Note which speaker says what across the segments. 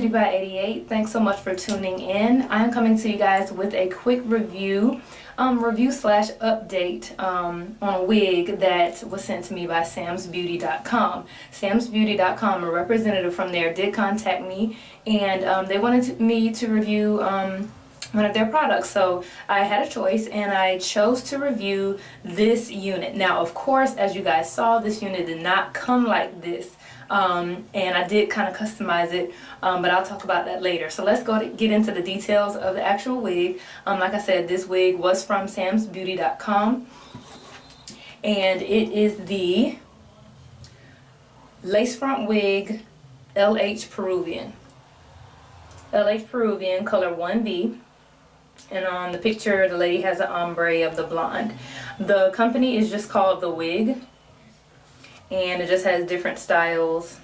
Speaker 1: Cutie by 88. Thanks so much for tuning in. I am coming to you guys with a quick review slash update on a wig that was sent to me by SAMSBEAUTY.com. SAMSBEAUTY.com, a representative from there, did contact me, and they wanted me to review one of their products. So I had a choice and I chose to review this unit. Now, of course, as you guys saw, this unit did not come like this. And I did kind of customize it, but I'll talk about that later. So let's get into the details of the actual wig. Like I said, this wig was from SAMSBEAUTY.com, and it is the lace front wig LH Peruvian. LH Peruvian, color 1B. And on the picture, the lady has an ombre of the blonde. The company is just called The Wig, and it just has different styles.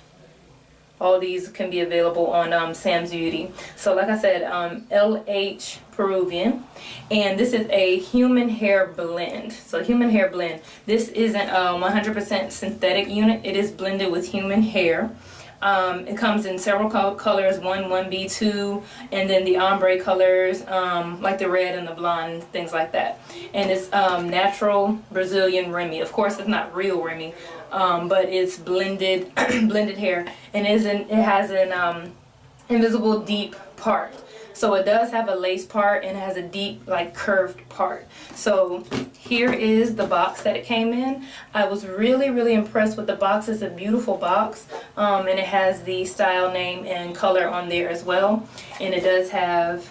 Speaker 1: All these can be available on Sam's Beauty. So like I said, LH Peruvian, and this is a human hair blend. So human hair blend. This isn't a 100% synthetic unit. It is blended with human hair. It comes in several colors, 1B, 2, and then the ombre colors, like the red and the blonde, things like that. And it's natural Brazilian Remy. Of course, it's not real Remy, but it's blended blended hair, and it has an invisible deep part. So it does have a lace part, and it has a deep, like, curved part. So here is the box that it came in. I was really impressed with the box. It's a beautiful box, and it has the style name and color on there as well. And it does have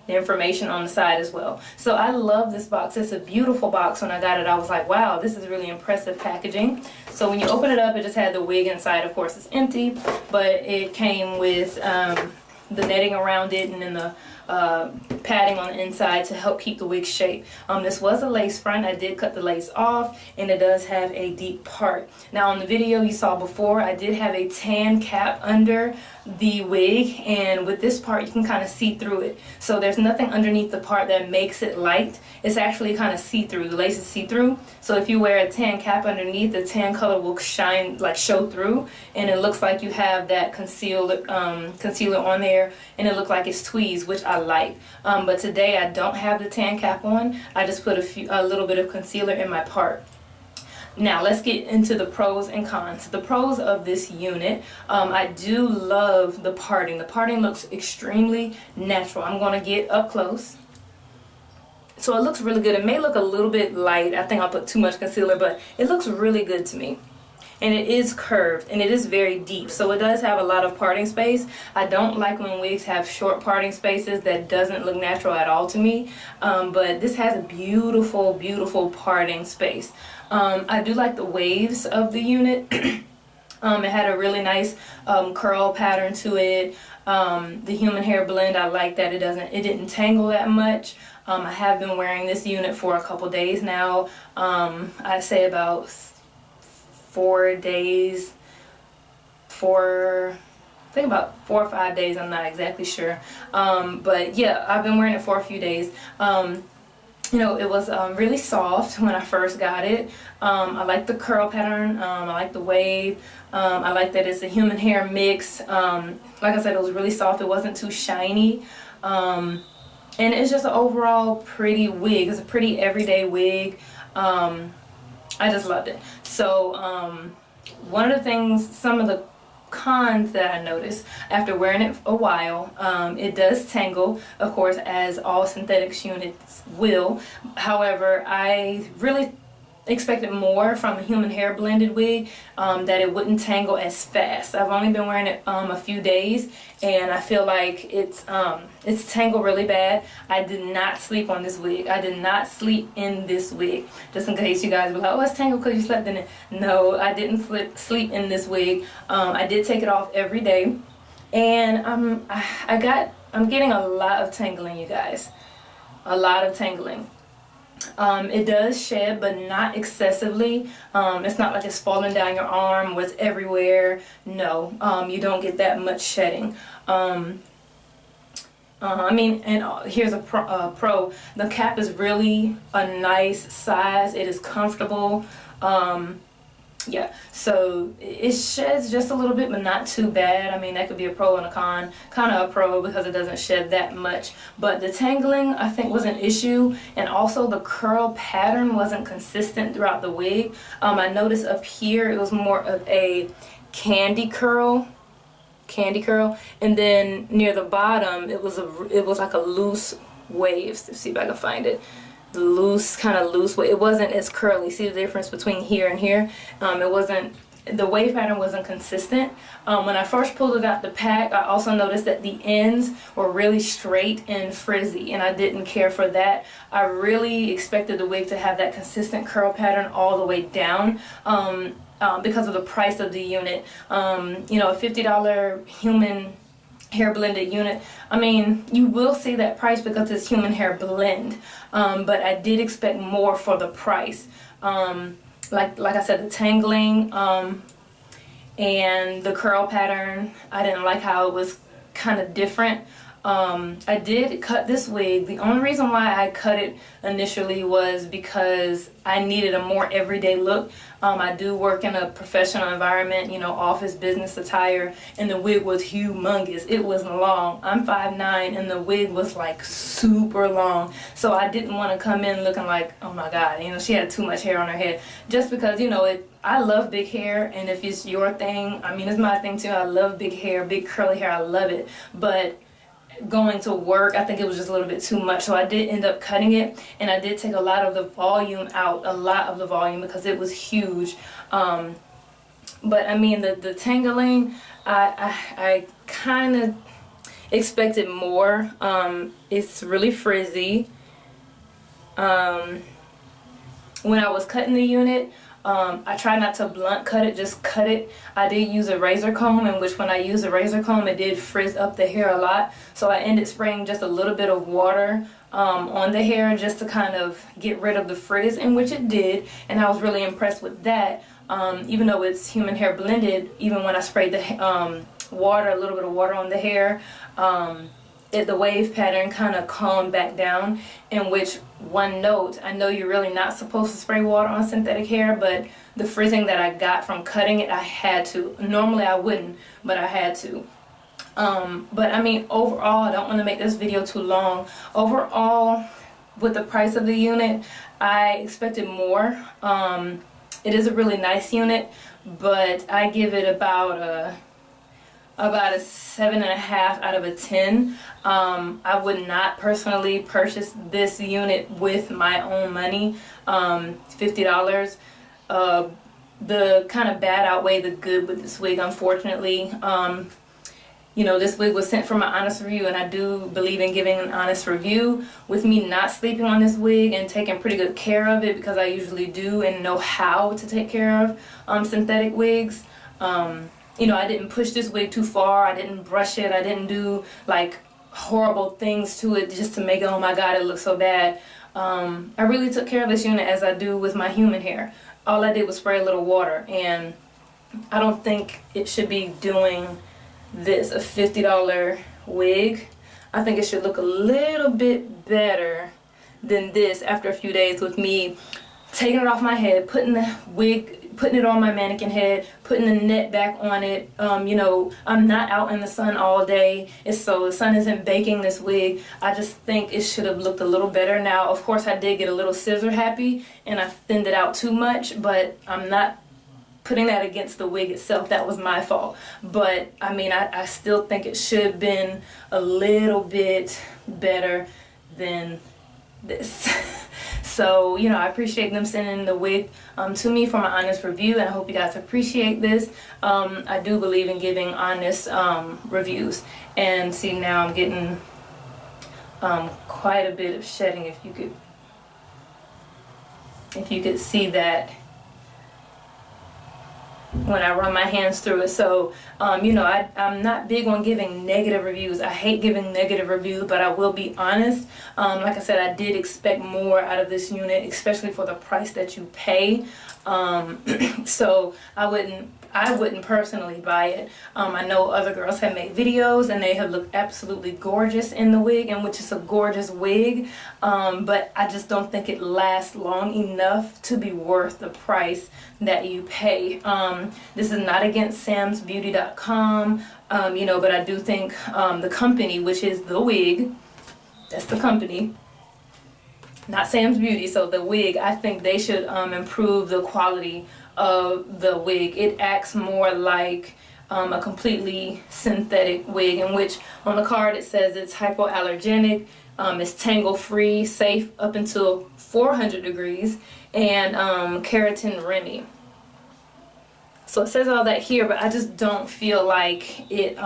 Speaker 1: the information on the side as well. So I love this box. It's a beautiful box. When I got it, I was like, wow, this is really impressive packaging. So when you open it up, it just had the wig inside. Of course, it's empty, but it came with the netting around it, and then the padding on the inside to help keep the wig shape. This was a lace front. I did cut the lace off, and it does have a deep part. Now, on the video you saw before, I did have a tan cap under the wig, and with this part you can kind of see through it. So there's nothing underneath the part that makes it light. It's actually kind of see-through. The lace is see-through. So if you wear a tan cap underneath, the tan color will shine, like, show through, and it looks like you have that concealer on there, and it looks like it's tweezed, which I like. But today I don't have the tan cap on. I just put a little bit of concealer in my part. Now let's get into the pros and cons. The pros of this unit, I do love the parting. The parting looks extremely natural. I'm going to get up close. So it looks really good. It may look a little bit light. I think I'll put too much concealer, but it looks really good to me. And it is curved, and it is very deep, so it does have a lot of parting space. I don't like when wigs have short parting spaces. That doesn't look natural at all to me, but this has a beautiful parting space. I do like the waves of the unit. It had a really nice curl pattern to it. The human hair blend, I like that it didn't tangle that much. I have been wearing this unit for a couple days now. I'd say about 4 days, I think about 4 or 5 days, I'm not exactly sure. But yeah, I've been wearing it for a few days. You know, it was really soft when I first got it. I like the curl pattern. I like the wave. I like that it's a human hair mix. Like I said, it was really soft. It wasn't too shiny. And it's just an overall pretty wig. It's a pretty everyday wig. I just loved it. So one of the things, some of the cons that I noticed after wearing it a while, it does tangle, of course, as all synthetics units will. However, I really expected more from a human hair blended wig, that it wouldn't tangle as fast. I've only been wearing it a few days, and I feel like it's tangled really bad. I did not sleep on this wig. I did not sleep in this wig. Just in case you guys were like, oh, it's tangled because you slept in it. No, I didn't sleep in this wig. I did take it off every day, and I'm getting a lot of tangling, you guys. A lot of tangling. It does shed, but not excessively. It's not like it's falling down your arm, was everywhere. No, you don't get that much shedding. I mean, and here's a pro. The cap is really a nice size. It is comfortable. Yeah, so it sheds just a little bit, but not too bad. I mean, that could be a pro and a con. Kind of a pro because it doesn't shed that much. But the tangling, I think, was an issue. And also the curl pattern wasn't consistent throughout the wig. I noticed up here it was more of a candy curl. And then near the bottom, it was like a loose wave. Let's see if I can find it. Kind of loose way. It wasn't as curly. See the difference between here and here? The wave pattern wasn't consistent. When I first pulled it out the pack, I also noticed that the ends were really straight and frizzy, and I didn't care for that. I really expected the wig to have that consistent curl pattern all the way down. Because of the price of the unit. You know, a $50 human hair blended unit, I mean, you will see that price because it's human hair blend, but I did expect more for the price. Like I said, the tangling and the curl pattern, I didn't like how it was kind of different. I did cut this wig. The only reason why I cut it initially was because I needed a more everyday look. I do work in a professional environment, you know, office business attire, and the wig was humongous. It was long. I'm 5'9", and the wig was like super long. So I didn't want to come in looking like, oh my God, you know, she had too much hair on her head. Just because, you know, I love big hair, and if it's your thing, I mean, it's my thing too. I love big hair, big curly hair. I love it. But going to work, I think it was just a little bit too much, so I did end up cutting it, and I did take a lot of the volume out, because it was huge. But I mean, the tangling, I kind of expected more. It's really frizzy. When I was cutting the unit, I try not to blunt cut it, just cut it. I did use a razor comb, in which when I used a razor comb, it did frizz up the hair a lot. So I ended spraying just a little bit of water on the hair just to kind of get rid of the frizz, in which it did. And I was really impressed with that. Even though it's human hair blended, even when I sprayed the water, a little bit of water on the hair, the wave pattern kind of calmed back down. In which, one note, I know you're really not supposed to spray water on synthetic hair, but the frizzing that I got from cutting it, I had to. Normally I wouldn't, but I had to. But I mean, overall, I don't want to make this video too long. Overall, with the price of the unit, I expected more. It is a really nice unit, but I give it about a 7.5 out of a 10. I would not personally purchase this unit with my own money. $50. The kind of bad outweigh the good with this wig, unfortunately. You know, this wig was sent from an honest review, and I do believe in giving an honest review. With me not sleeping on this wig and taking pretty good care of it, because I usually do and know how to take care of synthetic wigs. You know, I didn't push this wig too far. I didn't brush it. I didn't do like horrible things to it just to make it, oh my God, it looks so bad. I really took care of this unit as I do with my human hair. All I did was spray a little water, and I don't think it should be doing this, a $50 wig. I think it should look a little bit better than this after a few days, with me taking it off my head, putting it on my mannequin head, putting the net back on it. You know, I'm not out in the sun all day, so the sun isn't baking this wig. I just think it should have looked a little better. Now, of course, I did get a little scissor happy, and I thinned it out too much, but I'm not putting that against the wig itself. That was my fault. But I mean, I still think it should have been a little bit better than this. So, you know, I appreciate them sending the wig to me for my honest review, and I hope you guys appreciate this. I do believe in giving honest reviews. And see, now I'm getting quite a bit of shedding, if you could see that when I run my hands through it. So, you know, I'm not big on giving negative reviews. I hate giving negative reviews, but I will be honest. Like I said, I did expect more out of this unit, especially for the price that you pay. So I wouldn't I wouldn't personally buy it. I know other girls have made videos and they have looked absolutely gorgeous in the wig, and which is a gorgeous wig, but I just don't think it lasts long enough to be worth the price that you pay. This is not against SAMSBEAUTY.com, you know, but I do think the company, which is the wig, that's the company, not Sam's Beauty, so the wig, I think they should improve the quality of the wig. It acts more like a completely synthetic wig, in which on the card it says it's hypoallergenic, it's tangle free, safe up until 400 degrees, and keratin Remy. So it says all that here, but I just don't feel like it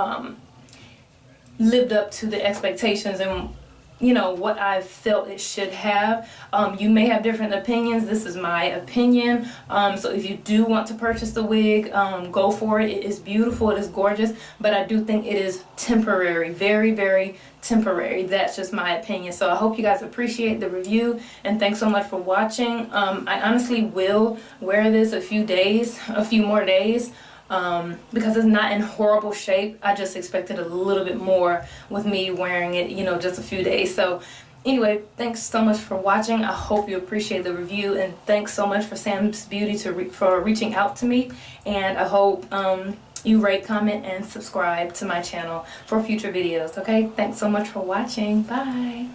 Speaker 1: lived up to the expectations and, you know, what I felt it should have. You may have different opinions. This is my opinion. So if you do want to purchase the wig, go for it. It is beautiful. It is gorgeous. But I do think it is temporary. Very, very temporary. That's just my opinion. So I hope you guys appreciate the review. And thanks so much for watching. I honestly will wear this a few more days. Because it's not in horrible shape. I just expected a little bit more with me wearing it, you know, just a few days. So anyway, thanks so much for watching. I hope you appreciate the review, and thanks so much for Sam's Beauty for reaching out to me. And I hope you rate, comment, and subscribe to my channel for future videos. Okay, thanks so much for watching. Bye.